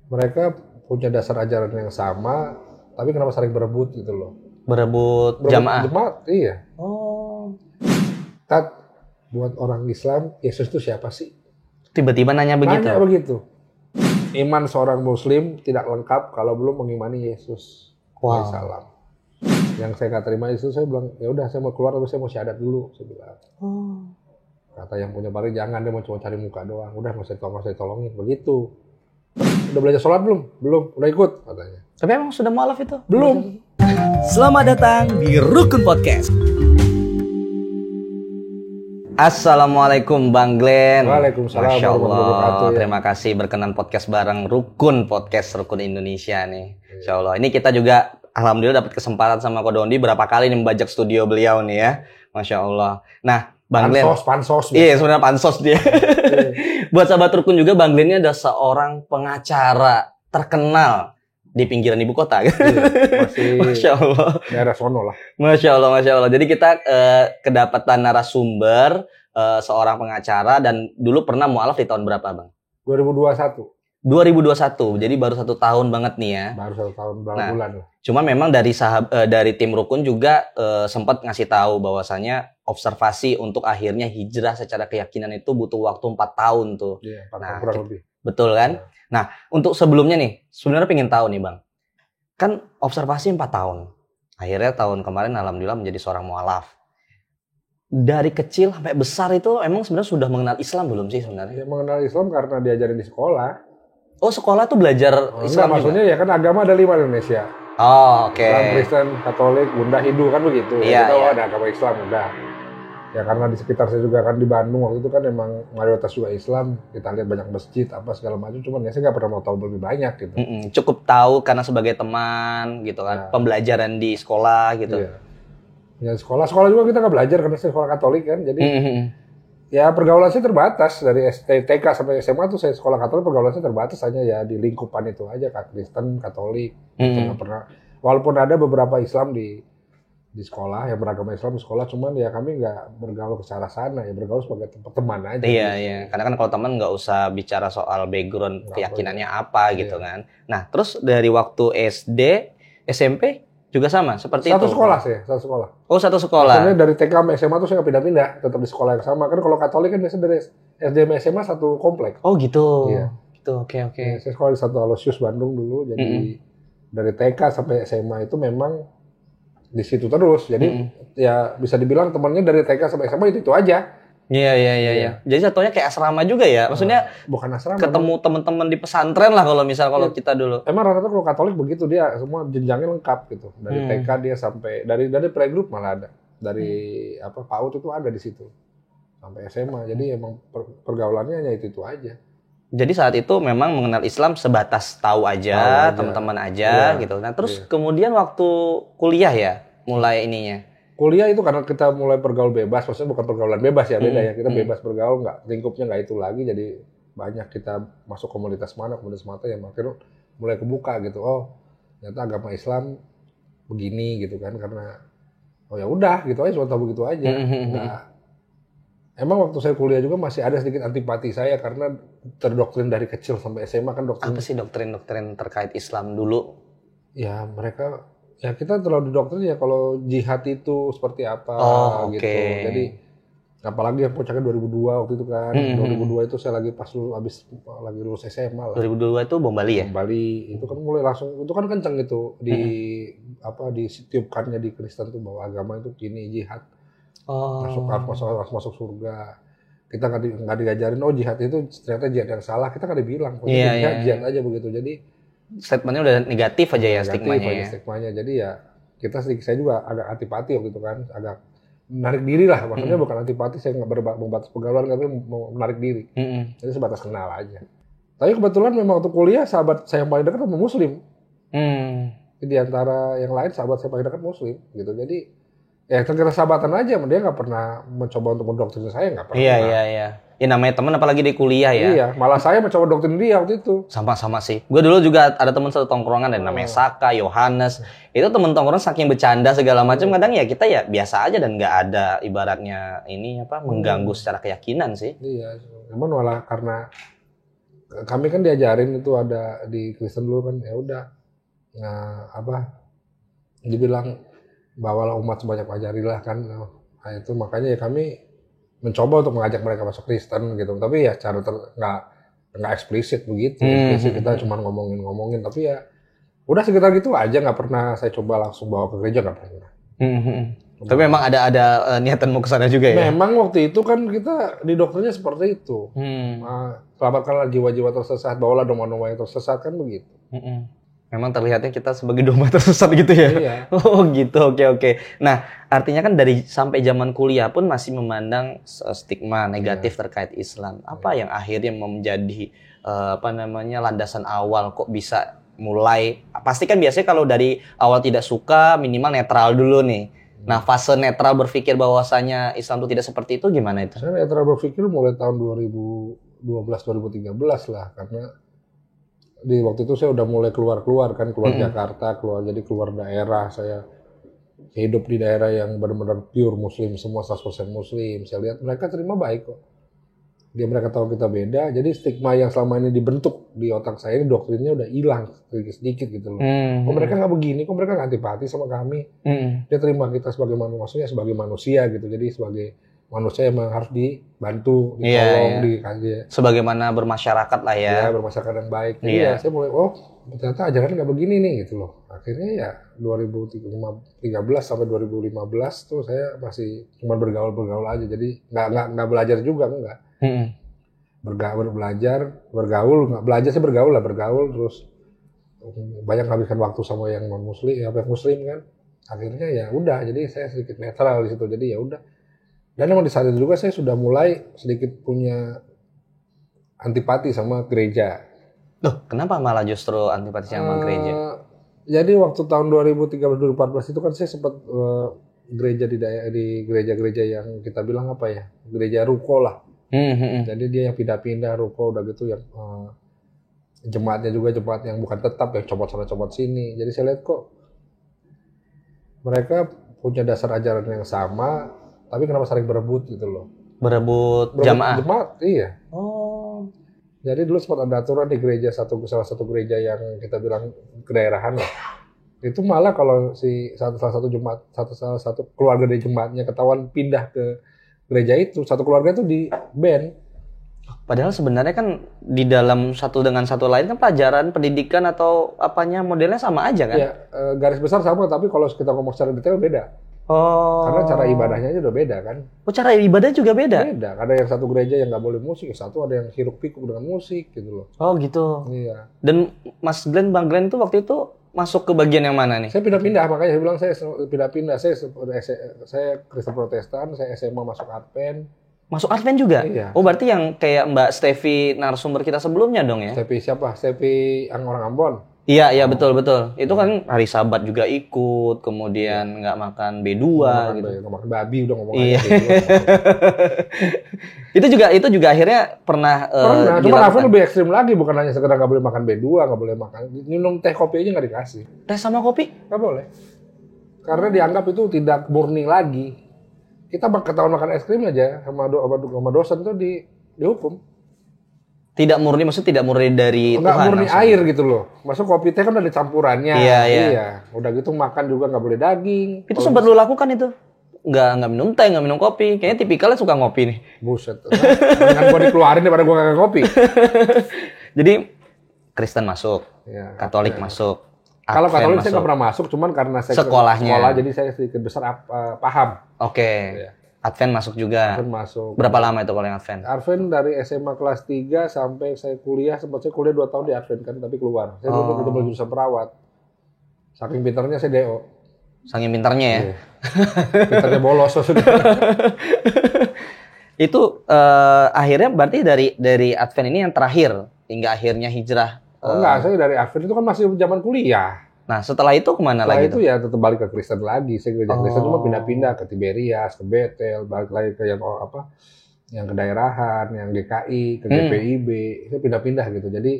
mereka punya dasar ajaran yang sama, tapi kenapa saling berebut gitu loh? Berebut jamaah. Jemaat, iya. Oh. Tat, buat orang Islam, Yesus itu siapa sih? Tiba-tiba nanya begitu. Nanya begitu. Iman seorang Muslim tidak lengkap kalau belum mengimani Yesus. Wow. Salam. Yang saya nggak terima itu, saya bilang, ya udah saya mau keluar tapi saya mau syahadat dulu. Saya bilang. Oh. Kata yang punya bari, jangan, dia mau cuma cari muka doang. Udah nggak saya tolongin. Begitu. Udah belajar sholat belum? Belum. Udah ikut katanya. Tapi emang sudah mualaf itu? Belum. Selamat datang di Rukun Podcast. Assalamualaikum Bang Glenn. Waalaikumsalam. Masya Allah. Ya. Terima kasih berkenan podcast bareng Rukun Indonesia nih. Insya Allah. Ini kita juga alhamdulillah dapat kesempatan sama Ko Dondi berapa kali nih membajak studio beliau nih ya. Masya Allah. Nah, Bang Glenn. Pansos. Iya, sebenarnya pansos dia. Buat sahabat Rukun juga, Bang Glenn ini ada seorang pengacara terkenal di pinggiran ibu kota. Iya, masih Masya Allah. daerah sono lah. Masya Allah. Jadi kita kedapatan narasumber seorang pengacara dan dulu pernah mualaf di tahun berapa, Bang? 2021. 2021. Jadi baru 1 tahun banget nih ya. Baru 1 tahun berapa bulan lah. Cuman memang dari tim Rukun juga sempat ngasih tahu bahwasanya observasi untuk akhirnya hijrah secara keyakinan itu butuh waktu 4 tahun tuh. Iya, 4 tahun kurang lebih. Betul kan? Ya. Nah, untuk sebelumnya nih, sebenarnya pengen tahu nih, Bang. Kan observasi 4 tahun. Akhirnya tahun kemarin alhamdulillah menjadi seorang mualaf. Dari kecil sampai besar itu emang sebenarnya sudah mengenal Islam belum sih sebenarnya? Ya, mengenal Islam karena diajarin di sekolah. Oh, sekolah tuh belajar Islam enggak, maksudnya juga? ya kan agama ada 5 di Indonesia. Oh, oke. Islam, Kristen, Katolik, Bunda, Hindu kan begitu. Iya, Kita iya. ada agama Islam udah. Ya karena di sekitar saya juga kan di Bandung waktu itu kan emang mayoritas juga Islam. Kita lihat banyak masjid apa segala macam. Cuman ya saya nggak pernah mau tahu lebih banyak gitu. Cukup tahu karena sebagai teman gitu kan, pembelajaran di sekolah gitu. Iya. Ya sekolah juga kita nggak belajar karena saya sekolah Katolik kan. Jadi ya pergaulan saya terbatas dari TK sampai SMA tuh saya sekolah Katolik, pergaulan saya terbatas hanya ya di lingkupan itu aja, Kristen, Katolik. Itu nggak pernah. Walaupun ada beberapa Islam di sekolah yang beragama Islam di sekolah, cuman ya kami nggak bergaul ke arah sana, ya bergaul sebagai teman aja. Iya, gitu. iya. Karena kan kalau teman nggak usah bicara soal background keyakinannya apa gitu kan. Nah, terus dari waktu SD, SMP juga sama seperti Satu itu. sekolah sih, satu sekolah. Oh, satu sekolah. Maksudnya dari TK sampai SMA tuh saya nggak pindah-pindah, tetap di sekolah yang sama. Kan kalau Katolik kan biasanya dari SD sampai SMA satu komplek. Oh gitu. Iya. Gitu, oke. Ya, saya sekolah di Santo Aloysius Bandung dulu, jadi dari TK sampai SMA itu memang di situ terus. Jadi ya bisa dibilang temannya dari TK sampai SMA itu aja. Iya. Jadi satunya kayak asrama juga ya. Maksudnya bukan asrama. ketemu teman-teman di pesantren lah kalau kita dulu. Emang rata-rata kalau Katolik begitu, dia semua jenjangnya lengkap gitu. Dari TK dia sampai dari playgroup malah ada. Dari PAUD itu ada di situ. Sampai SMA. Jadi emang pergaulannya hanya itu aja. Jadi saat itu memang mengenal Islam sebatas tahu aja. Teman-teman aja gitu. Nah, terus kemudian waktu kuliah ya mulai ininya. Kuliah itu karena kita mulai bergaul bebas, maksudnya bukan pergaulan bebas ya, beda ya. Kita bebas bergaul, lingkupnya nggak itu lagi, jadi banyak kita masuk komunitas mata ya, makin mulai kebuka gitu. Oh, ternyata agama Islam begini gitu kan, karena oh ya udah gitu aja, cuma tahu begitu aja. Nah, emang waktu saya kuliah juga masih ada sedikit antipati saya karena terdoktrin dari kecil sampai SMA kan doktrin. Apa sih doktrin terkait Islam dulu? Ya mereka, ya kita terlalu didoktrin ya kalau jihad itu seperti apa gitu. Jadi apalagi yang puncaknya 2002 waktu itu kan. 2002 itu saya lagi lagi lulus SMA lah. 2002 itu bom Bali ya? Bom Bali itu kan mulai langsung, itu kan kenceng itu ditiupkannya di Kristen tuh bahwa agama itu kini jihad. Masuk surga. Kita nggak diajarin jihad itu ternyata jihad yang salah, kita nggak dibilang. Jihad aja begitu. Jadi statementnya udah negatif aja ya, stigmanya. Jadi ya saya juga agak antipati waktu itu kan, agak menarik diri lah. Maksudnya bukan antipati, saya nggak membatas pergaulan, tapi mau menarik diri. Jadi sebatas kenal aja. Tapi kebetulan memang waktu kuliah sahabat saya yang paling dekat sama Muslim. Di antara yang lain sahabat saya paling dekat Muslim gitu. Jadi ya kita sahabatan aja, dia nggak pernah mencoba untuk mendoktrin saya, nggak pernah. Iya. Ya namanya teman apalagi di kuliah ya. Iya, malah saya mencoba doktrin dia waktu itu. Sama-sama sih. Gue dulu juga ada teman satu tongkrongan dan namanya Saka, Yohanes. Itu teman tongkrongan saking bercanda segala macam, kadang ya kita ya biasa aja dan nggak ada ibaratnya ini mengganggu secara keyakinan sih. Iya, namun malah karena kami kan diajarin itu ada di Kristen dulu kan, ya udah, dibilang bawalah umat sebanyak-banyaknya kan. Nah itu makanya ya kami mencoba untuk mengajak mereka masuk Kristen gitu, tapi ya cara nggak eksplisit begitu. Eksplisit kita cuma ngomongin, tapi ya udah sekitar gitu aja, nggak pernah saya coba langsung bawa ke gereja, nggak pernah. Tapi memang ada niatan mau ke sana juga ya? Memang waktu itu kan kita didoktrinnya seperti itu. Selamatkanlah jiwa-jiwa tersesat, bawalah domba-domba yang tersesat, kan begitu. Memang terlihatnya kita sebagai domba tersesat gitu ya? Iya. Oh gitu, oke. Nah, artinya kan dari sampai zaman kuliah pun masih memandang stigma negatif terkait Islam. Apa yang akhirnya menjadi landasan awal kok bisa mulai? Pasti kan biasanya kalau dari awal tidak suka minimal netral dulu nih. Nah, fase netral berpikir bahwasanya Islam itu tidak seperti itu gimana itu? Saya netral berpikir mulai tahun 2012-2013 lah, karena di waktu itu saya udah mulai keluar kan, keluar Jakarta, jadi keluar daerah. Saya hidup di daerah yang benar-benar pure Muslim, semua 100% Muslim. Saya lihat mereka terima baik kok. Mereka tahu kita beda, jadi stigma yang selama ini dibentuk di otak saya ini, doktrinnya udah hilang sedikit gitu loh. Kok mereka nggak begini, kok mereka nggak antipati sama kami. Dia terima kita sebagai manusia gitu, jadi sebagai manusia yang harus dibantu, ditolong, dikasih. Sebagaimana bermasyarakat lah ya. Ya, bermasyarakat yang baik. Jadi ya saya mulai, ternyata ajaran nggak begini nih gitu loh. Akhirnya ya 2013 sampai 2015 tuh saya masih cuma bergaul aja. Jadi nggak belajar juga, enggak. Bergaul, nggak belajar sih, bergaul terus banyak menghabiskan waktu sama yang non muslim, yang muslim kan. Akhirnya ya udah, jadi saya sedikit netral di situ. Jadi ya udah. Dan emang di saat itu juga saya sudah mulai sedikit punya antipati sama gereja. Loh, kenapa malah justru antipati sama gereja? Jadi waktu tahun 2013-2014 itu kan saya sempat gereja di gereja-gereja yang kita bilang apa ya, gereja ruko lah. Jadi dia yang pindah-pindah ruko, udah gitu yang jemaatnya juga jemaat yang bukan tetap, yang copot sana copot sini. Jadi saya lihat kok mereka punya dasar ajaran yang sama, tapi kenapa saling berebut gitu loh? Berebut jamaah? Jemaat, iya. Oh. Jadi dulu sempat ada aturan di gereja, salah satu gereja yang kita bilang kedaerahan lah. Itu malah kalau salah satu keluarga dari jemaatnya ketahuan pindah ke gereja itu, satu keluarga itu di ban. Padahal sebenarnya kan di dalam satu dengan satu lain kan pelajaran, pendidikan atau apanya modelnya sama aja kan? Iya, garis besar sama, tapi kalau kita ngomong secara detail beda. Oh. Karena cara ibadahnya aja udah beda kan? Oh, cara ibadah juga beda? Beda. Ada yang satu gereja yang nggak boleh musik, satu ada yang hiruk pikuk dengan musik gitu loh. Oh gitu. Iya. Dan Bang Glenn itu waktu itu masuk ke bagian yang mana nih? Saya pindah-pindah, makanya saya bilang saya pindah-pindah. Saya Kristen Protestan, saya SMA masuk Advent. Masuk Advent juga? Iya. Oh berarti yang kayak Mbak Stevi narasumber kita sebelumnya dong ya? Stevi siapa? Stevi yang orang Ambon. Iya betul. Itu kan hari Sabat juga ikut, kemudian nggak makan B2 gitu. Nggak makan babi, udah ngomong iya. aja. itu juga akhirnya pernah. Cuma Advent lebih ekstrim lagi, bukan hanya sekedar nggak boleh makan B2, nggak boleh makan, minum teh kopi aja nggak dikasih. Teh sama kopi? Nggak boleh. Karena dianggap itu tidak murni lagi. Kita ketahuan makan es krim aja sama dosen tuh dihukum. Tidak murni, maksudnya tidak murni dari nggak Tuhan. Murni langsung. Air gitu loh. Masuk kopi teh kan ada campurannya. Iya. Udah gitu makan juga nggak boleh daging. Itu sempat lu lakukan itu? Nggak minum teh, nggak minum kopi. Kayaknya tipikalnya suka ngopi nih. Buset. Dengan gua dikeluarin daripada gua nggak ngopi. Jadi Kristen masuk, Katolik masuk. Kalau Katolik saya nggak pernah masuk, cuman karena saya sekolah, jadi saya sedikit besar paham. Oke. Iya. Advent masuk juga. Advent masuk. Berapa lama itu kalau yang Advent? Advent dari SMA kelas 3 sampai saya kuliah, sempat saya kuliah 2 tahun di Advent kan, tapi keluar. Saya dulu udah jurusan perawat. Saking pintarnya saya DO. Saking pintarnya ya? Iya. Pintarnya bolos sudah. Itu akhirnya berarti dari Advent ini yang terakhir hingga akhirnya hijrah. Enggak, saya dari Advent itu kan masih zaman kuliah. Nah, setelah itu kemana lagi? Setelah itu ya tetap balik ke Kristen lagi. Saya gereja Kristen cuma pindah-pindah ke Tiberias, ke Betel, balik lagi ke yang kedaerahan, yang GKI, ke GPIB. Saya pindah-pindah gitu. Jadi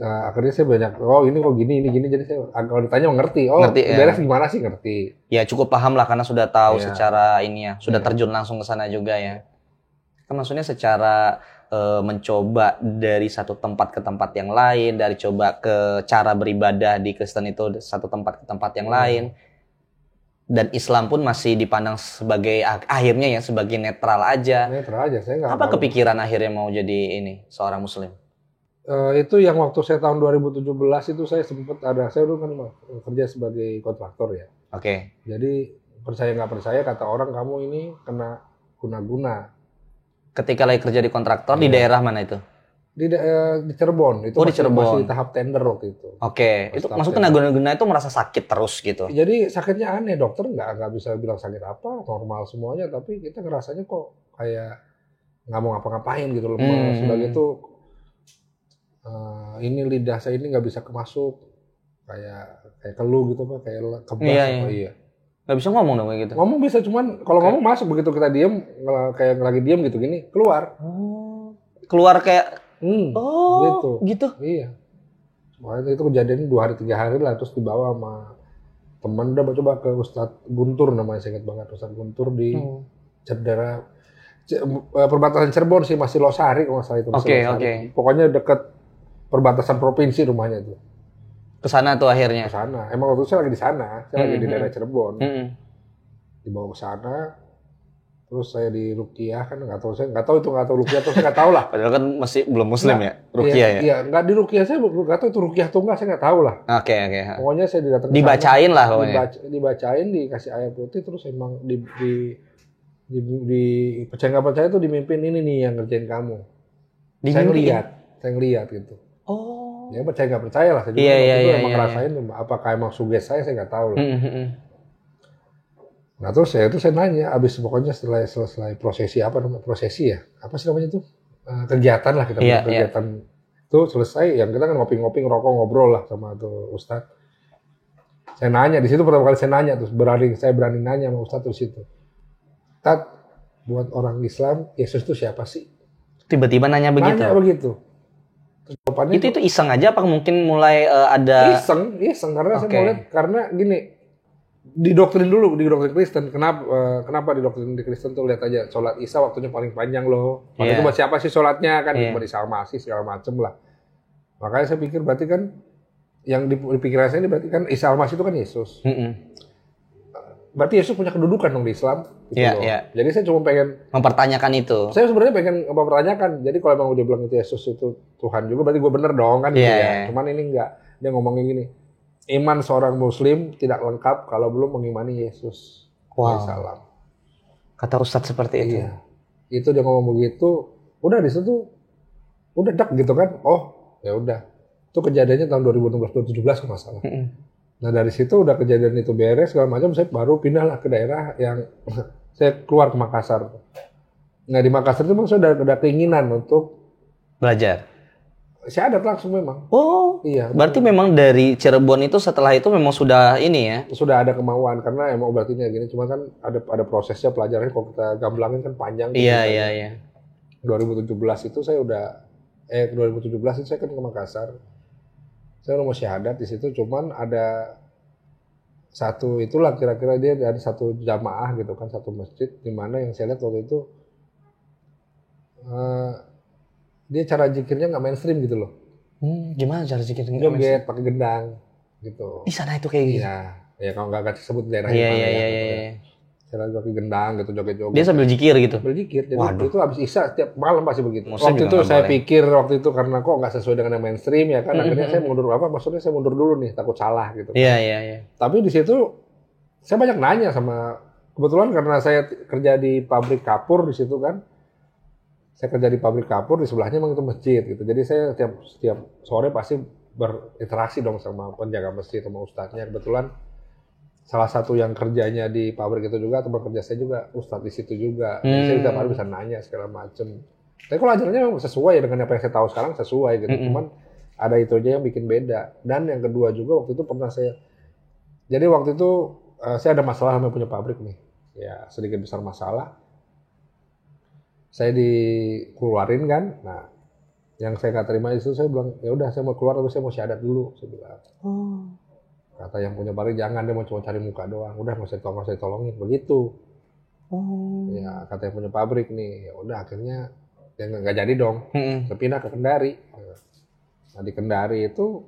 akhirnya saya banyak, ini kok gini. Jadi saya kalau ditanya ngerti. Ngerti, beres gimana sih, ngerti. Ya cukup paham lah karena sudah tahu secara ini ya, sudah terjun langsung ke sana juga ya. Kan maksudnya secara mencoba dari satu tempat ke tempat yang lain, dari coba ke cara beribadah di Kristen itu satu tempat ke tempat yang lain, dan Islam pun masih dipandang sebagai akhirnya ya sebagai netral aja. Netral aja, saya nggak. Apa kepikiran akhirnya mau jadi ini seorang Muslim? Itu yang waktu saya tahun 2017 itu saya dulu kan kerja sebagai kontraktor ya. Oke. Jadi percaya nggak percaya kata orang kamu ini kena guna-guna. Ketika lagi kerja di kontraktor di daerah mana itu? Di Cirebon. Itu di Cirebon. masih tahap tender waktu itu. Oke. Itu maksud kena guna-guna itu merasa sakit terus gitu? Jadi sakitnya aneh, dokter nggak bisa bilang sakit apa, normal semuanya, tapi kita ngerasanya kok kayak nggak mau ngapa-ngapain gitu, lemas. Sudah gitu, ini lidah saya ini nggak bisa masuk, kayak keluh gitu Pak, kayak kebas. Iya. Nggak bisa ngomong dong kayak gitu? Ngomong bisa, cuman kalau ngomong masuk, begitu kita diem, kayak lagi diem gitu gini, keluar. Keluar kayak, gitu? Iya. Makanya itu kejadian 2 hari 3 hari lah, terus dibawa sama teman, udah coba ke Ustadz Guntur namanya, saya ingat banget, Ustadz Guntur di daerah perbatasan Cirebon sih, masih Losari kalau nggak salah itu. Oke. Pokoknya deket perbatasan provinsi rumahnya itu. Kesana tuh akhirnya? Kesana. Emang waktu itu saya lagi di sana, saya lagi di daerah Cirebon. Dibawa ke sana, terus saya di Ruqyah kan nggak tahu Ruqyah atau saya nggak tahu lah. Padahal kan masih belum Muslim ya, Ruqyah ya? Iya, nggak di Ruqyah, saya nggak tahu itu Ruqyah atau nggak, saya nggak tahu lah. Oke. Pokoknya saya didatangin. Dibacain lah pokoknya. Dibacain, dikasih ayat putih, terus emang di percaya nggak percaya tuh dimimpin ini nih yang ngerjain kamu. Saya ngeliat gitu. Ya percaya nggak percaya lah, saya juga itu emang ngerasain, apakah emang suges saya nggak tahu lah. Nah terus saya nanya, abis pokoknya setelah selesai prosesi ya, apa sih namanya itu, kegiatan lah kita kegiatan itu selesai, yang kita kan ngopi-ngopi, ngerokok, ngobrol lah sama tuh Ustadz. Saya nanya di situ, pertama kali saya nanya, terus saya berani nanya sama Ustadz di situ. Ustadz, buat orang Islam Yesus itu siapa sih? Tiba-tiba nanya begitu. Itu iseng aja apa mungkin mulai ada iseng karena saya mau lihat, karena gini, di doktrin Kristen, kenapa di doktrin di Kristen tuh lihat aja sholat Isya waktunya paling panjang loh. Itu buat siapa sih sholatnya kan? Buat Isa Al-Masih segala macem lah. Makanya saya pikir berarti kan yang di pikiran saya ini berarti kan Isa Al-Masih itu kan Yesus. Berarti Yesus punya kedudukan dong di Islam. Jadi saya cuma pengen mempertanyakan itu. Saya sebenarnya pengen mempertanyakan. Jadi kalau emang udah bilang itu Yesus itu Tuhan juga, berarti gue bener dong kan? Cuman ini enggak. Dia ngomongin gini, iman seorang Muslim tidak lengkap kalau belum mengimani Yesus. Salam. Kata Ustadz seperti itu. Iya. Itu dia ngomong begitu. Udah di situ, udah dak gitu kan? Oh, ya udah. Itu kejadiannya tahun 2016-2017 kalau nggak salah. Nah dari situ udah kejadian itu beres segala macam, saya baru pindah lah ke daerah yang saya keluar ke Makassar. Nah di Makassar itu memang saya ada keinginan untuk belajar. Saya ada langsung memang. Iya. Berarti memang dari Cirebon itu setelah itu memang sudah ini ya? Sudah ada kemauan, karena emang obatnya gini. Cuma kan ada prosesnya, pelajarannya kalau kita gamblangin kan panjang. Iya. 2017 itu saya udah 2017 itu saya kan ke Makassar. Saya udah mau syahadat di situ, cuman ada satu itulah kira-kira dia ada satu jamaah gitu kan, satu masjid di mana yang saya lihat waktu itu dia cara zikirnya nggak mainstream gitu loh. Gimana cara zikirnya? Joget pakai gendang gitu. Di sana itu kayak gitu. Iya kalau nggak disebut daerah Iya. Saya lagi pakai gendang gitu, joget-joget. Dia sambil zikir gitu. Sambil zikir. Jadi itu habis Isya setiap malam pasti begitu. Muslim waktu itu saya pikir karena kok nggak sesuai dengan yang mainstream ya kan, akhirnya saya mundur maksudnya saya mundur dulu nih, takut salah gitu. Iya. Tapi di situ saya banyak nanya sama, kebetulan karena saya kerja di pabrik kapur di situ kan. Saya kerja di pabrik kapur, di sebelahnya memang itu masjid gitu. Jadi saya setiap sore pasti berinteraksi dong sama penjaga masjid, sama ustadznya. Kebetulan salah satu yang kerjanya di pabrik itu juga, teman kerja saya juga ustadz di situ juga. Jadi saya setiap hari bisa nanya segala macem. Tapi kalau ajarannya memang sesuai dengan apa yang saya tahu sekarang, sesuai gitu. Cuman ada itu aja yang bikin beda. Dan yang kedua juga waktu itu waktu itu saya ada masalah sama punya pabrik nih. Ya sedikit besar masalah. Saya dikeluarin kan. Nah, yang saya nggak terima itu saya bilang, ya udah saya mau keluar tapi saya mau syahadat dulu. Saya bilang. Kata yang punya pabrik, jangan, dia mau cuma cari muka doang. Udah mau saya tolongin begitu. Ya kata yang punya pabrik nih, ya udah akhirnya ya nggak jadi dong. Saya pindah ke Kendari. Nah di Kendari itu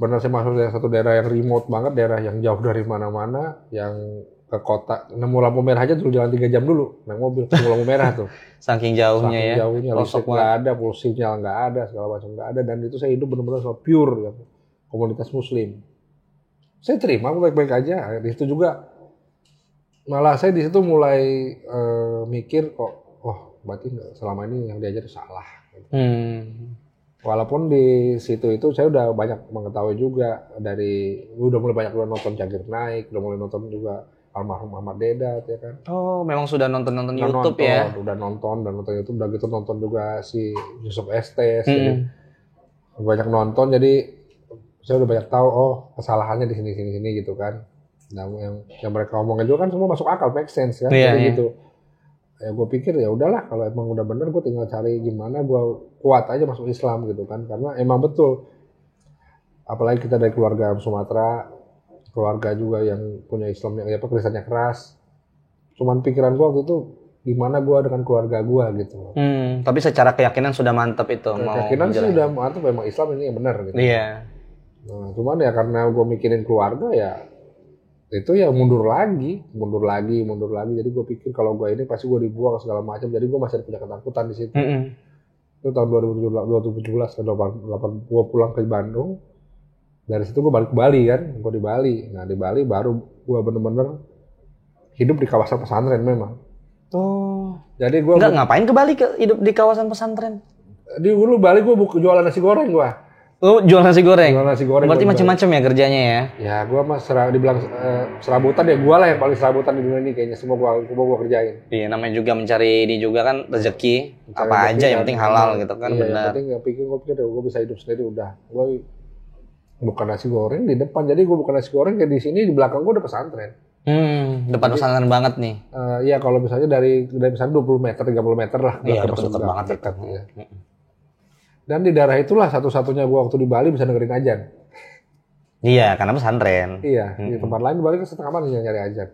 benar saya masuk dari satu daerah yang remote banget, daerah yang jauh dari mana-mana, yang ke kota, nemu lampu merah aja dulu jalan 3 jam dulu naik mobil nemu lampu merah tuh. Saking jauhnya Saking ya. jauhnya, listrik nggak ada, pulsi sinyal nggak ada, segala macam nggak ada, dan itu saya hidup benar-benar sama pure ya, komunitas Muslim. Saya terima baik-baik aja. Di situ juga malah saya di situ mulai mikir kok, berarti selama ini yang diajar salah. Walaupun di situ itu saya udah banyak mengetahui juga udah mulai banyak nonton Jagir Naik, udah mulai nonton juga almarhum Ahmad Dedat ya kan. Oh, memang sudah nonton YouTube ya? Udah nonton YouTube, udah gitu nonton juga si Yusuf Estes, jadi banyak nonton, jadi saya udah banyak tahu kesalahannya di sini gitu kan. Nah, yang mereka omongin juga kan semua masuk akal, make sense kan, jadi gitu. Ya gue pikir ya udahlah, kalau emang udah bener gue tinggal cari gimana gue kuat aja masuk Islam gitu kan, karena emang betul, apalagi kita dari keluarga Sumatera, keluarga juga yang punya Islam yang Kristennya keras. Cuman pikiran gue waktu itu gimana gue dengan keluarga gue gitu. Tapi secara keyakinan sudah mantap itu. Keyakinan sih udah mantap, memang Islam ini yang benar gitu. Iya. Nah, cuman ya karena gue mikirin keluarga ya itu ya mundur lagi. Jadi gue pikir kalau gue ini pasti gue dibuang segala macam. Jadi gue masih punya ketakutan di situ. Itu tahun 2017 gue pulang ke Bandung. Dari situ gue balik ke Bali kan. Gue di Bali. Nah di Bali baru gue bener-bener hidup di kawasan pesantren memang. Jadi gue ngapain ke Bali hidup di kawasan pesantren? Di dulu Bali gue jualan nasi goreng gue. Oh, jual nasi goreng? Jual nasi goreng. Berarti macam-macam ya kerjanya ya? Ya, gue mah dibilang serabutan ya, gue lah yang paling serabutan di dunia ini kayaknya, semua gue kerjain. Iya, namanya juga mencari ini juga kan rezeki, apa aja yang penting halal gitu kan, benar. Yang penting gue pikir gue bisa hidup sendiri udah. Gue bukan nasi goreng di depan, jadi gue bukan nasi goreng kayak di sini, di belakang gue udah pesantren. Depan pesantren banget nih. Iya, kalau misalnya dari misalnya 20 meter, 30 meter lah. Iya, dekat banget dekat. Ya. Dan di daerah itulah satu-satunya gue waktu di Bali bisa dengerin azan. Iya, karena pesantren. Iya, di tempat lain di Bali kan setengah mana nyari azan.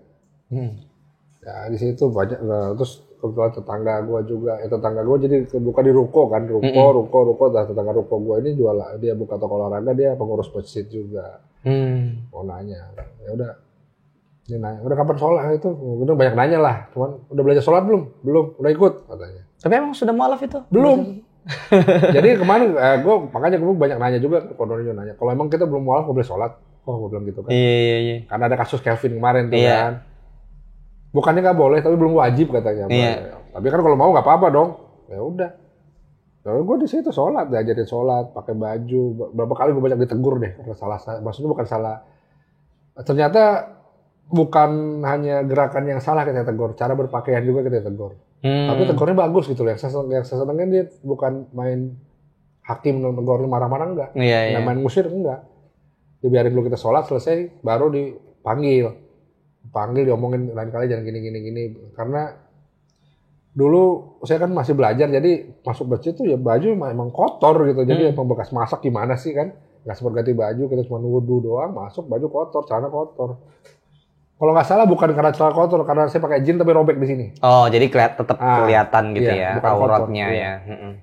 Ya di situ banyak. Terus kebetulan tetangga gue juga, tetangga gue jadi buka di ruko kan, ruko. Dan tetangga ruko gue ini dia buka toko olahraga, dia pengurus masjid juga. Mau nanya, ya udah. Dia nanya, udah kapan sholat itu? Udah banyak nanya lah, cuman udah belajar sholat belum? Belum, udah ikut katanya. Tapi emang sudah mualaf itu? Belum. Jadi kemarin makanya gue banyak nanya juga, Kondonio nanya, kalau emang kita belum mualaf nggak boleh sholat, gue bilang gitu kan. Iya. Karena ada kasus Kelvin kemarin tuh kan. Bukannya nggak boleh, tapi belum wajib katanya. Iya. Tapi kan kalau mau nggak apa-apa dong. Ya udah. Lalu gue di situ sholat, diajarin sholat, pakai baju. Berapa kali gue banyak ditegur deh karena salah. Maksudnya bukan salah. Ternyata bukan hanya gerakan yang salah kita tegur, cara berpakaian juga kita tegur. Tapi tegurnya bagus gitu loh. Yang saya senengin dia bukan main hakim tegurnya marah-marah enggak. Nggak main ngusir enggak. Dibiarin dulu kita sholat selesai, baru dipanggil diomongin lain kali jangan gini. Karena dulu saya kan masih belajar, jadi masuk masjid tuh ya baju emang kotor gitu. Jadi emang bekas masak gimana sih kan. Nggak sempat ganti baju, kita cuma wudu doang, masuk baju kotor, celana kotor. Kalau nggak salah bukan karena celana kotor, karena saya pakai jin tapi robek di sini. Oh, jadi tetap kelihatan gitu ya, auratnya ya.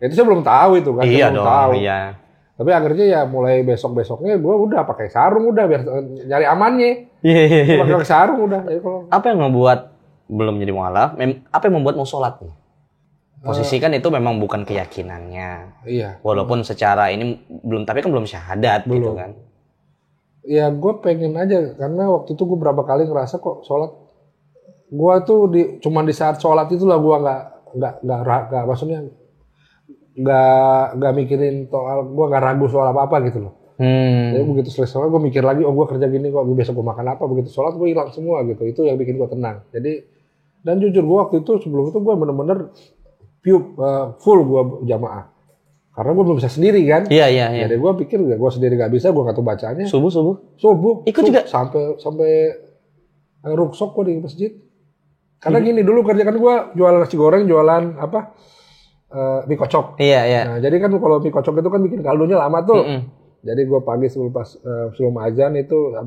Itu saya belum tahu itu kan. Iya dong, tahu. Iya. Tapi akhirnya ya mulai besoknya gue udah pakai sarung udah biar nyari amannya. Iya. Pakai sarung udah. Jadi kalau apa yang membuat belum jadi mualaf? Apa yang membuat mau sholat nih? Posisi kan itu memang bukan keyakinannya. Iya. Walaupun secara ini tapi kan belum syahadat gitu kan. Ya gue pengen aja, karena waktu itu gue berapa kali ngerasa kok sholat, gue tuh cuman di saat sholat itulah gue nggak maksudnya nggak mikirin soal, gue nggak ragu soal apa gitu loh. Jadi begitu selesai sholat gue mikir lagi, gue kerja gini kok, besok gue makan apa, begitu sholat gue hilang semua gitu. Itu yang bikin gue tenang. Jadi dan jujur gue waktu itu sebelum itu gue bener-bener full gue jamaah. Karena gue belum bisa sendiri kan. Iya. Jadi gue pikir gue sendiri gak bisa, gue gak tahu bacanya. Subuh. Ikut juga? Sampai ruksok gue di masjid. Karena gini, dulu kerjaan gue jualan nasi goreng, jualan mie kocok. Iya. Nah jadi kan kalau mie kocok itu kan bikin kaldunya lama tuh. Jadi gue pagi sebelum azan itu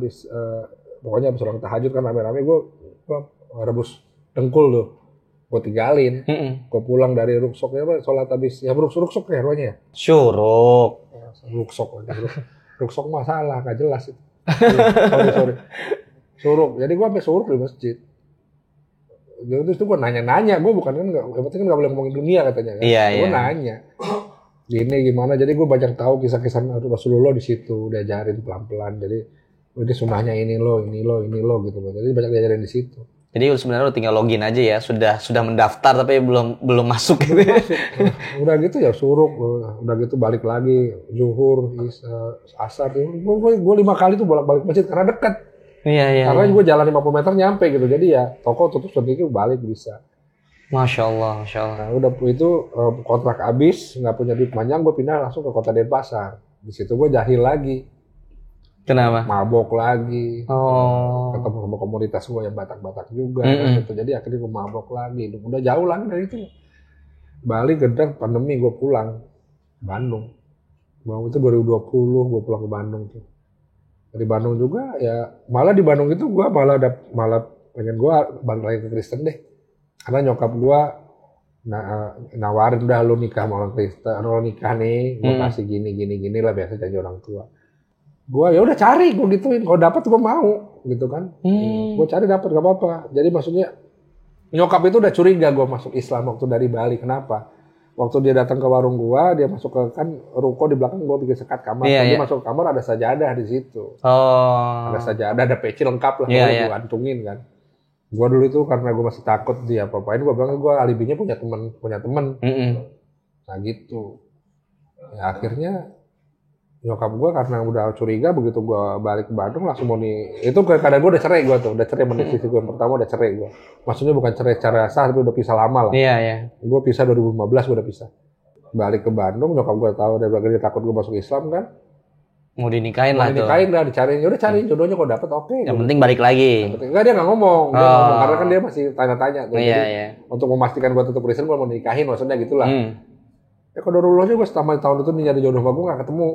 pokoknya habis orang tahajud kan rame-rame gue rebus dengkul tuh. gue tinggalin. Gue pulang dari ruksoknya apa, sholat habis ya ruksok ya ruangnya ya. Syuruk. Ruksok lagi. Ruksok masalah nggak jelas itu. sorry. Suruk. Jadi gue sampai suruk di masjid. Terus itu gue nanya-nanya, gue bukan kan nggak, yang penting kan nggak boleh ngomongin dunia katanya kan. Iya, Gue nanya, gini gimana. Jadi gue banyak tahu kisah-kisah Rasulullah di situ, diajarin pelan-pelan. Jadi ini sunahnya ini lo gitu loh. Jadi banyak diajarin di situ. Jadi sebenarnya lo tinggal login aja ya, sudah mendaftar tapi belum masuk gitu. Udah gitu ya suruk, udah gitu balik lagi zuhur, asar. Gue 5 kali tuh bolak-balik masjid karena dekat. Iya. Karena gue jalan 50 meter nyampe gitu, jadi ya toko tutup sedikit balik bisa. Masya Allah. Nah, udah itu kontrak habis, nggak punya duit panjang, gue pindah langsung ke Kota Denpasar. Di situ gue jahil lagi. Kenapa? Mabok lagi. Oh. Ketemu sama komunitas gue yang Batak-Batak juga. Gitu. Jadi akhirnya gue mabok lagi. Udah jauh lagi dari itu. Bali gedang pandemi gue pulang Bandung. Itu 2020 gue pulang ke Bandung tuh. Dari Bandung juga ya malah di Bandung itu gue malah pengen gue balik lagi ke Kristen deh. Karena nyokap gue nawarin udah lu nikah sama orang Kristen, lu nikah nih, gue kasih gini lah biasa janji orang tua. Gue ya udah cari, gue gituin, kalau dapat gue mau gitu kan. Gue cari dapat gak apa-apa. Jadi maksudnya nyokap itu udah curiga gue masuk Islam waktu dari Bali. Kenapa? Waktu dia datang ke warung gue, dia masuk ke kan ruko di belakang gue bikin sekat kamar. Dia masuk ke kamar ada sajadah di situ. Ada sajadah, ada peci lengkap lah, gue antungin kan. Gue dulu itu karena gue masih takut dia apa-apain, gue bilang gue alibinya punya temen. Nah gitu. Ya akhirnya nyokap gue karena udah curiga begitu gue balik ke Bandung langsung mau itu kadang gue udah cerai menit sisi gue yang pertama udah cerai gue. Maksudnya bukan cerai secara sah tapi udah pisah lama lah. Iya. Gue pisah 2015 gue udah pisah. Balik ke Bandung nyokap gue tahu dia takut gue masuk Islam kan. Mau dinikahin lah tuh. Dicariin. Ya udah cariin jodohnya kok dapet oke. Yang penting balik lagi. Enggak dia nggak ngomong. Dia ngomong karena kan dia masih tanya-tanya. Iya. Untuk memastikan gue tetap Kristen gue mau nikahin maksudnya gitulah. Ya kalau dulunya gue selama tahun itu nyari jodoh sama gue nggak ketemu.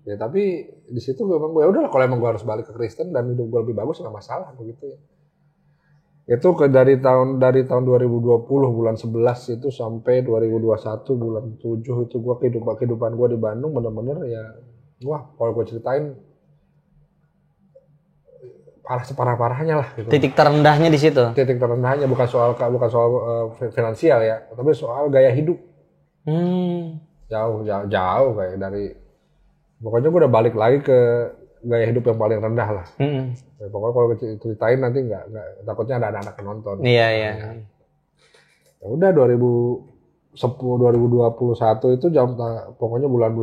Ya tapi di situ gue bilang ya udahlah kalau emang gue harus balik ke Kristen dan hidup gue lebih bagus nggak masalah begitu ya. Itu dari tahun 2020 bulan 11 itu sampai 2021 bulan 7 itu gue kehidupan gue di Bandung bener-bener ya wah kalau gue ceritain separah-parahnya lah gitu. Titik terendahnya di situ. Titik terendahnya bukan soal finansial ya, tapi soal gaya hidup. Jauh kayak dari pokoknya gue udah balik lagi ke gaya hidup yang paling rendah lah. Ya, pokoknya kalau ceritain nanti nggak takutnya ada anak-anak yang nonton. Iya. Ya udah 2021 itu pokoknya bulan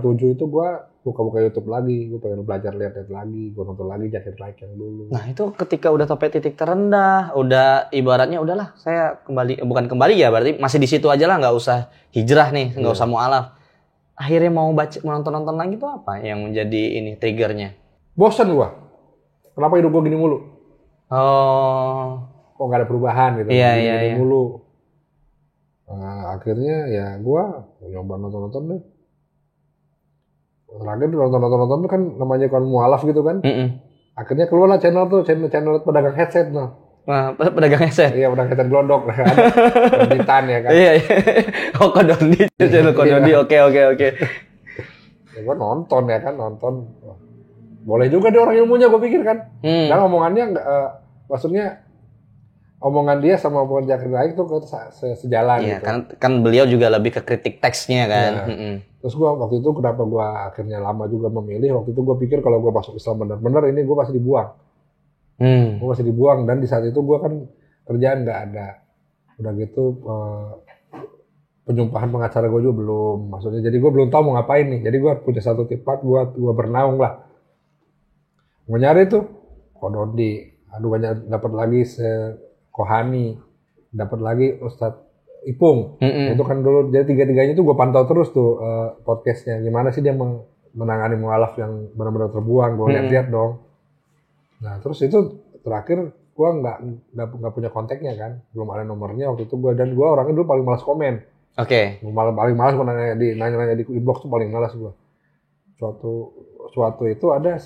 7 itu gue buka YouTube lagi, gue pengen belajar lihat lagi, gue nonton lagi Zakir Naik yang dulu. Nah itu ketika udah sampai titik terendah, udah ibaratnya udahlah saya bukan kembali ya berarti masih di situ aja lah nggak usah hijrah nih, nggak usah mualaf. Akhirnya mau nonton lagi tuh apa yang menjadi ini triggernya? Bosan gua. Kenapa hidup gua gini mulu? Kok gak ada perubahan gitu. Gini mulu. Nah, akhirnya ya gua nyoba nonton deh. Terakhir nonton kan namanya kan mualaf gitu kan. Akhirnya keluarlah channel pedagang headset noh. Nah, pedagang headset. Iya, pedagang headset glodok. Konditan ya kan. Iya. Oh, Kodondi, channel Kodondi. Oke. Ya, gue nonton. Boleh juga dia orang ilmunya gue pikir kan. Dan omongannya maksudnya omongan dia sama omongan Zakir Naik tuh sejalan iya, gitu. kan beliau juga lebih ke kritik teksnya kan. Ya. Terus gue waktu itu kenapa gue akhirnya lama juga memilih, waktu itu gue pikir kalau gue masuk Islam benar-benar ini gue pasti dibuang. Gue masih dibuang dan di saat itu gue kan kerjaan nggak ada, udah gitu penyumpahan pengacara gue juga belum, maksudnya jadi gue belum tahu mau ngapain nih, jadi gue punya satu tempat buat gue bernaung lah, mau nyari tuh Kodondi, banyak dapat lagi Kohani, dapat lagi Ustadz Ipung, itu kan dulu jadi tiga-tiganya tuh gue pantau terus tuh podcastnya, gimana sih dia menangani mualaf yang benar-benar terbuang, gue lihat dong. Nah terus itu terakhir gue nggak punya kontaknya kan, belum ada nomornya waktu itu gue, dan gue orangnya dulu paling malas komen. Oke. Paling malas gue nanya di inbox tuh paling malas gue. Suatu itu ada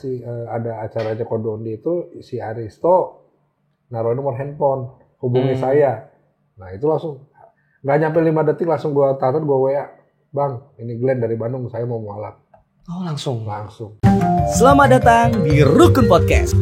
acaranya Kodondi itu si Aristo naruh nomor handphone, hubungi saya. Nah itu langsung nggak nyampe 5 detik langsung gue taruh, gue WA, Bang, ini Glenn dari Bandung, saya mau mualaf. Oh langsung. Selamat datang di Rukun Podcast.